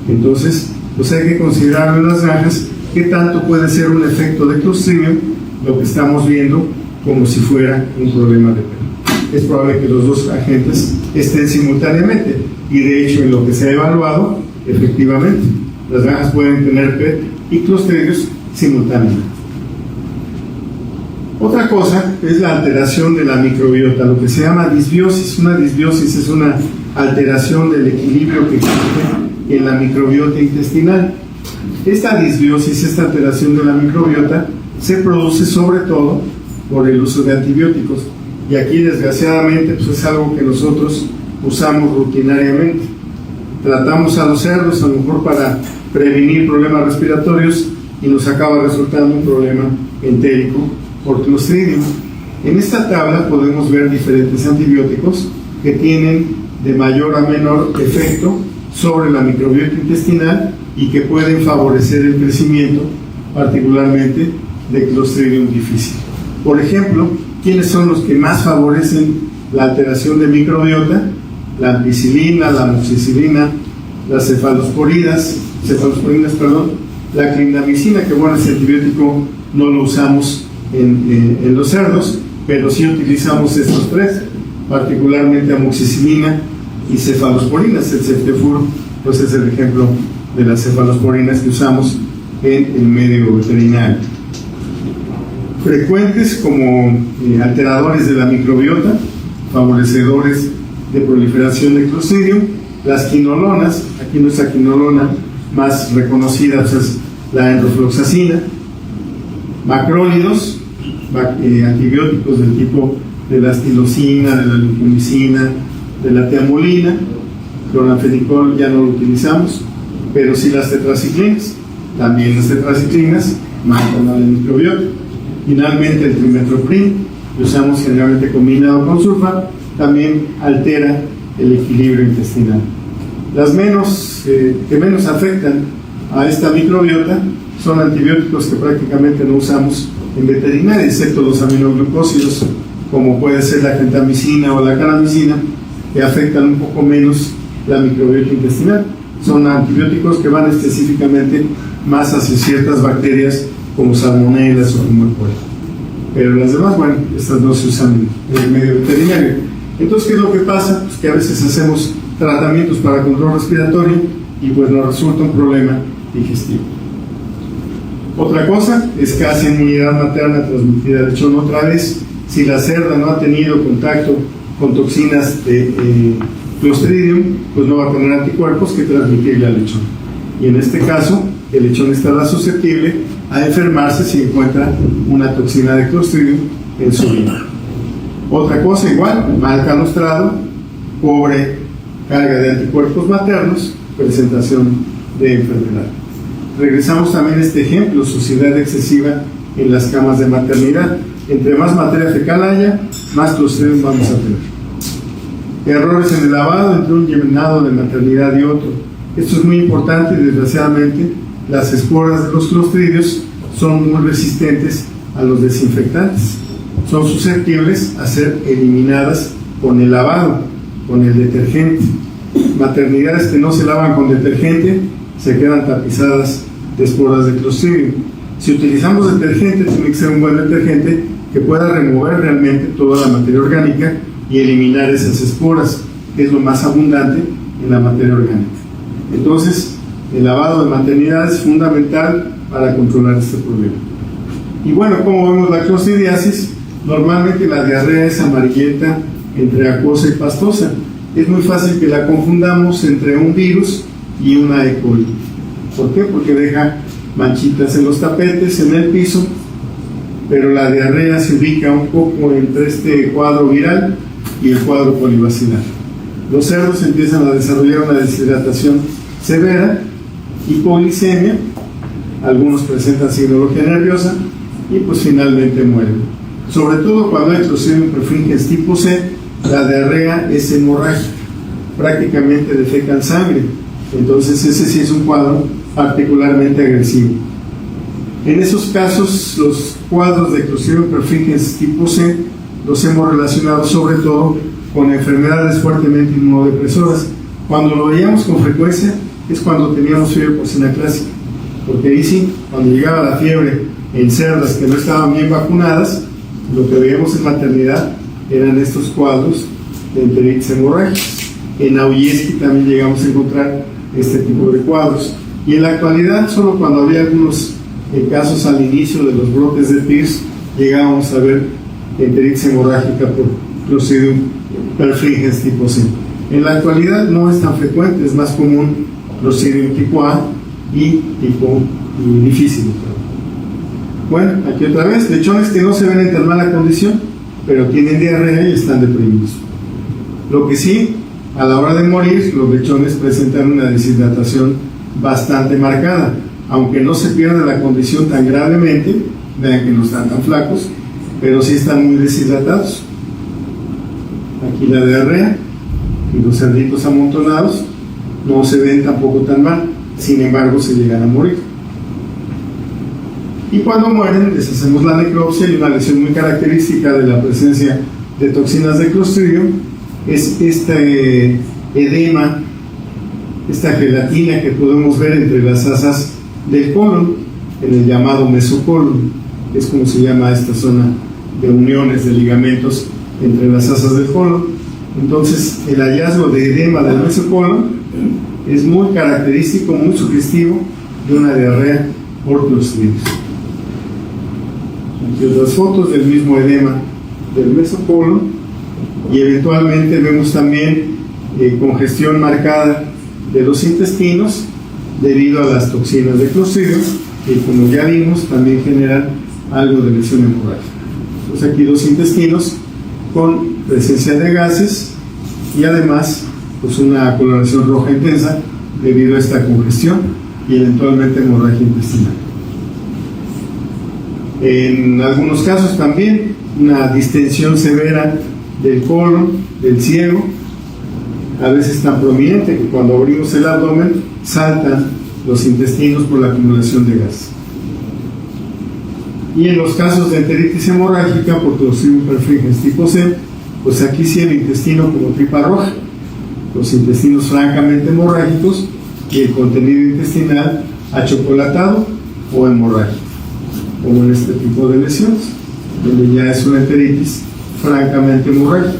Entonces, pues hay que considerar en las granjas qué tanto puede ser un efecto de Clostridium, lo que estamos viendo, como si fuera un problema de PET. Es probable que los dos agentes estén simultáneamente, y de hecho en lo que se ha evaluado, efectivamente, las granjas pueden tener PET y Clostridios simultáneamente. Otra cosa es la alteración de la microbiota, lo que se llama disbiosis. Una disbiosis es una alteración del equilibrio que existe en la microbiota intestinal. Esta disbiosis, esta alteración de la microbiota, se produce sobre todo por el uso de antibióticos, y aquí desgraciadamente pues es algo que nosotros usamos rutinariamente. Tratamos a los cerdos a lo mejor para prevenir problemas respiratorios, y nos acaba resultando un problema entérico por Clostridium. En esta tabla podemos ver diferentes antibióticos que tienen de mayor a menor efecto sobre la microbiota intestinal y que pueden favorecer el crecimiento, particularmente de Clostridium difficile. Por ejemplo, ¿quiénes son los que más favorecen la alteración de microbiota? La ampicilina, la amoxicilina, las cefalosporinas, la clindamicina, que bueno, ese antibiótico no lo usamos en los cerdos, pero sí utilizamos estos tres, particularmente amoxicilina y cefalosporinas. El Ceftefur pues es el ejemplo de las cefalosporinas que usamos en el medio veterinario. Frecuentes como alteradores de la microbiota, favorecedores de proliferación de Clostridium, las quinolonas. Aquí nuestra quinolona más reconocida pues es la enrofloxacina. Macrólidos, antibióticos del tipo de la astilocina, de la lincomicina, de la teamolina. Cloranfenicol ya no lo utilizamos, pero sí las tetraciclinas. También las tetraciclinas matan a la microbiota. Finalmente el trimethoprim, que usamos generalmente combinado con sulfa, también altera el equilibrio intestinal. Las que menos afectan a esta microbiota son antibióticos que prácticamente no usamos en veterinaria, excepto los aminoglucósidos, como puede ser la gentamicina o la kanamicina, que afectan un poco menos la microbiota intestinal. Son antibióticos que van específicamente más hacia ciertas bacterias como salmonelas o como el cólera. Pero las demás, bueno, estas no se usan en el medio veterinario. Entonces, ¿qué es lo que pasa? Pues que a veces hacemos tratamientos para control respiratorio y pues nos resulta un problema digestivo. Otra cosa, escasa inmunidad materna transmitida al lechón. Otra vez, si la cerda no ha tenido contacto con toxinas de Clostridium, pues no va a tener anticuerpos que transmitirle al lechón. Y en este caso, el lechón estará susceptible a enfermarse si encuentra una toxina de Clostridium en su vida. Otra cosa igual, mal calostrado, pobre carga de anticuerpos maternos, presentación de enfermedad. Regresamos también a este ejemplo, suciedad excesiva en las camas de maternidad. Entre más materia fecal haya, más Clostridium vamos a tener. Errores en el lavado entre un llenado de maternidad y otro. Esto es muy importante y desgraciadamente las esporas de los clostridios son muy resistentes a los desinfectantes. Son susceptibles a ser eliminadas con el lavado, con el detergente. Maternidades que no se lavan con detergente se quedan tapizadas de esporas de Clostridium. Si utilizamos detergente, tiene que ser un buen detergente que pueda remover realmente toda la materia orgánica y eliminar esas esporas, que es lo más abundante en la materia orgánica. Entonces, el lavado de maternidad es fundamental para controlar este problema. Y bueno, como vemos la clostridiasis, normalmente la diarrea es amarillenta entre acuosa y pastosa. Es muy fácil que la confundamos entre un virus y una E. coli. ¿Por qué? Porque deja manchitas en los tapetes, en el piso, pero la diarrea se ubica un poco entre este cuadro viral y el cuadro polivacilar. Los cerdos empiezan a desarrollar una deshidratación severa, hipoglicemia, algunos presentan sinología nerviosa y pues finalmente mueren. Sobre todo cuando hay Clostridium perfringens tipo C, la diarrea es hemorrágica, prácticamente defecan sangre. Entonces ese sí es un cuadro particularmente agresivo. En esos casos, los cuadros de Clostridium perfringens tipo C los hemos relacionado sobre todo con enfermedades fuertemente inmunodepresoras. Cuando lo veíamos con frecuencia es cuando teníamos fiebre porcina clásica, porque ahí sí, cuando llegaba la fiebre en cerdas que no estaban bien vacunadas, lo que veíamos en maternidad eran estos cuadros de enteritis hemorrágicas. En Aujewski también llegamos a encontrar este tipo de cuadros. Y en la actualidad, solo cuando había algunos casos al inicio de los brotes de PIRS, llegábamos a ver enteritis hemorrágica por Clostridium perfringens tipo C. En la actualidad no es tan frecuente, es más común Clostridium tipo A y tipo difícil. Bueno, aquí otra vez, lechones que no se ven en tan mala condición, pero tienen diarrea y están deprimidos. Lo que sí, a la hora de morir, los lechones presentan una deshidratación bastante marcada, aunque no se pierda la condición tan gravemente. Vean que no están tan flacos, pero sí están muy deshidratados. Aquí la diarrea y los cerditos amontonados no se ven tampoco tan mal, sin embargo se llegan a morir. Y cuando mueren les hacemos la necropsia, y una lesión muy característica de la presencia de toxinas de Clostridium es este edema, esta gelatina que podemos ver entre las asas del colon, en el llamado mesocolon, que es como se llama esta zona de uniones de ligamentos entre las asas del colon. Entonces el hallazgo de edema del mesocolon es muy característico, muy sugestivo de una diarrea por Clostridium. Aquí otras fotos del mismo edema del mesocolon, y eventualmente vemos también congestión marcada de los intestinos debido a las toxinas de Clostridium, que como ya vimos también generan algo de lesión hemorrágica. Entonces aquí los intestinos con presencia de gases y además pues una coloración roja intensa debido a esta congestión y eventualmente hemorragia intestinal. En algunos casos también una distensión severa del colon, del ciego, a veces tan prominente que cuando abrimos el abdomen saltan los intestinos por la acumulación de gas. Y en los casos de enteritis hemorrágica por Clostridium perfringens tipo C, pues aquí sí el intestino como tripa roja, los intestinos francamente hemorrágicos y el contenido intestinal achocolatado o hemorrágico, como en este tipo de lesiones, donde ya es una enteritis francamente hemorrágica.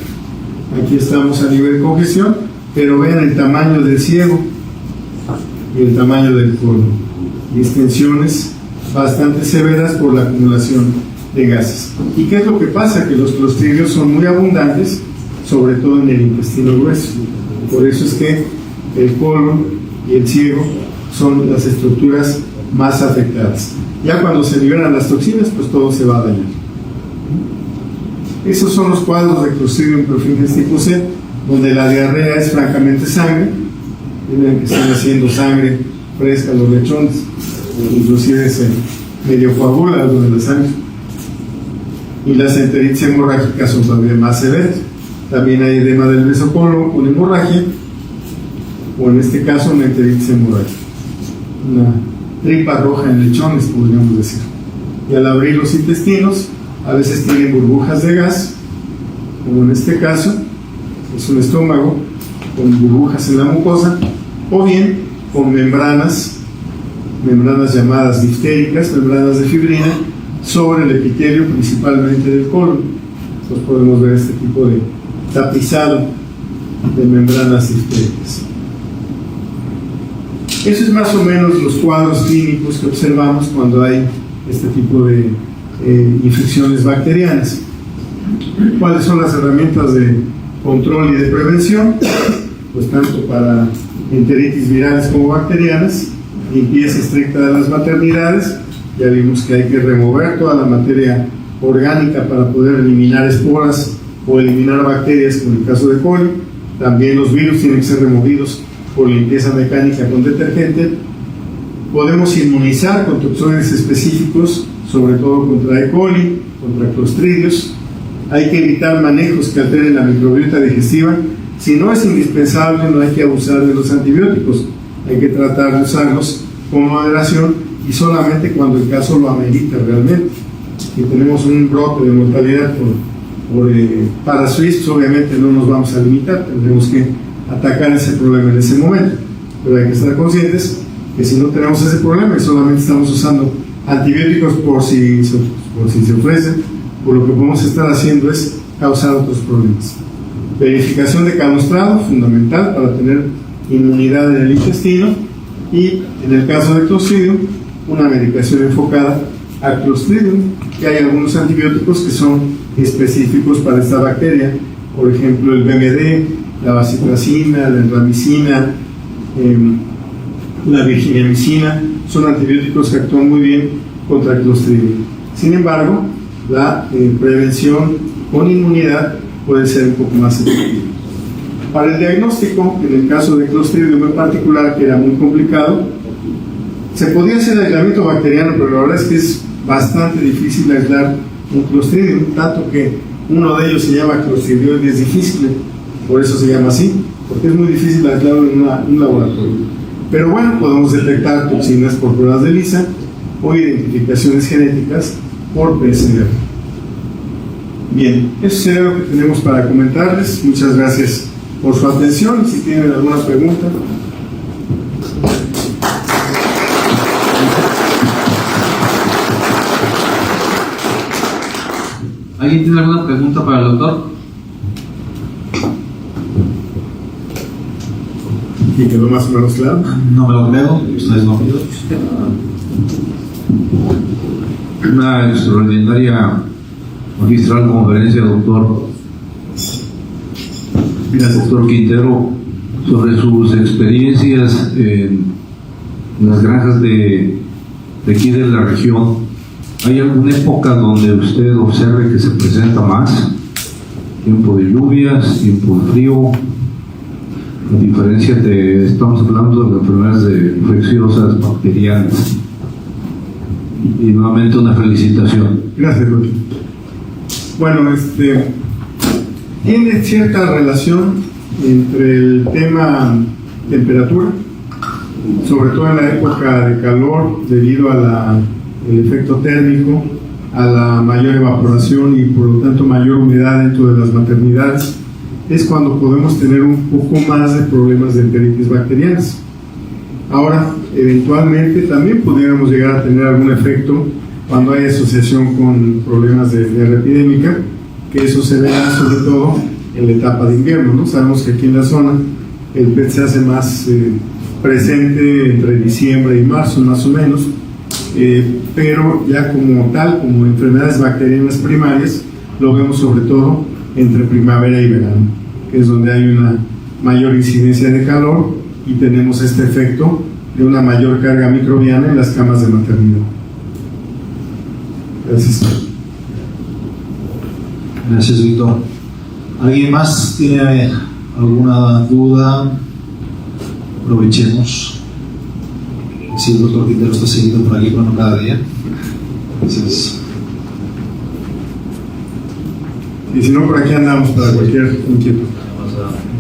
Aquí estamos a nivel congestión, pero vean el tamaño del ciego y el tamaño del colon, distensiones bastante severas por la acumulación de gases. ¿Y qué es lo que pasa? Que los clostridios son muy abundantes, sobre todo en el intestino grueso. Por eso es que el colon y el ciego son las estructuras más afectadas. Ya cuando se liberan las toxinas, pues todo se va a dañar. Esos son los cuadros de Clostridium perfringens tipo C, donde la diarrea es francamente sangre. Miren que están haciendo sangre fresca los lechones. inclusive se medio coagula algo de la sangre. Y las enteritis hemorrágicas son todavía más severas. También hay edema del mesocolon con hemorragia, o en este caso una enteritis hemorrágica, una tripa roja en lechones, podríamos decir. Y al abrir los intestinos, a veces tienen burbujas de gas, como en este caso, es un estómago con burbujas en la mucosa, o bien con membranas llamadas diftéricas, membranas de fibrina, sobre el epitelio, principalmente del colon. Entonces podemos ver este tipo de tapizado de membranas diftéricas. Eso es más o menos los cuadros clínicos que observamos cuando hay este tipo de infecciones bacterianas. ¿Cuáles son las herramientas de control y de prevención? Pues tanto para enteritis virales como bacterianas, limpieza estricta de las maternidades. Ya vimos que hay que remover toda la materia orgánica para poder eliminar esporas o eliminar bacterias, como en el caso de coli. También los virus tienen que ser removidos por limpieza mecánica con detergente. Podemos inmunizar con toxoides específicos, sobre todo contra E. coli, contra clostridios. Hay que evitar manejos que alteren la microbiota digestiva. Si no es indispensable, no hay que abusar de los antibióticos. Hay que tratar de usarlos con moderación y solamente cuando el caso lo amerita realmente. Si tenemos un brote de mortalidad por parasuis, obviamente no nos vamos a limitar, tendremos que atacar ese problema en ese momento. Pero hay que estar conscientes que si no tenemos ese problema y solamente estamos usando antibióticos por si se ofrecen, por lo que podemos estar haciendo es causar otros problemas. Verificación de camostrado, fundamental para tener inmunidad en el intestino, y en el caso de Clostridium, una medicación enfocada al Clostridium, que hay algunos antibióticos que son específicos para esta bacteria, por ejemplo el BMD, la vacitracina, la enramicina, la virginiamicina, son antibióticos que actúan muy bien contra el Clostridium. Sin embargo, la prevención con inmunidad puede ser un poco más efectiva. Para el diagnóstico, en el caso de Clostridium en particular, que era muy complicado, se podía hacer aislamiento bacteriano, pero la verdad es que es bastante difícil aislar un Clostridium, tanto que uno de ellos se llama Clostridioides difficile, por eso se llama así, porque es muy difícil aislarlo en un laboratorio. Pero bueno, podemos detectar toxinas por pruebas de ELISA o identificaciones genéticas por PCR. Bien, eso sería lo que tenemos para comentarles. Muchas gracias por su atención. Si tienen alguna pregunta. ¿Alguien tiene alguna pregunta para el doctor? ¿Y quedó más o menos claro? No me lo creo, ustedes no. Una extraordinaria magistral conferencia, doctor Quintero, sobre sus experiencias en las granjas de aquí de la región. ¿Hay alguna época donde usted observe que se presenta más? Tiempo de lluvias, tiempo de frío. A diferencia de, estamos hablando de enfermedades infecciosas, bacterianas. Y nuevamente una felicitación. Gracias, Luis. Bueno, tiene cierta relación entre el tema temperatura, sobre todo en la época de calor, debido a el efecto térmico, a la mayor evaporación y por lo tanto mayor humedad dentro de las maternidades, es cuando podemos tener un poco más de problemas de enteritis bacterianas. Ahora, eventualmente también pudiéramos llegar a tener algún efecto cuando hay asociación con problemas de diarrea epidémica, que eso se verá sobre todo en la etapa de invierno, ¿no? Sabemos que aquí en la zona el PET se hace más presente entre diciembre y marzo, más o menos, pero ya como tal, como enfermedades bacterianas primarias, lo vemos sobre todo entre primavera y verano, que es donde hay una mayor incidencia de calor y tenemos este efecto de una mayor carga microbiana en las camas de maternidad. Gracias. Gracias, Víctor. ¿Alguien más tiene alguna duda? Aprovechemos. si el doctor Quintero está seguido por aquí, pero no cada día. Entonces, y si no, por aquí andamos para cualquier inquietud.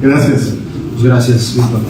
Gracias. pues gracias, Víctor.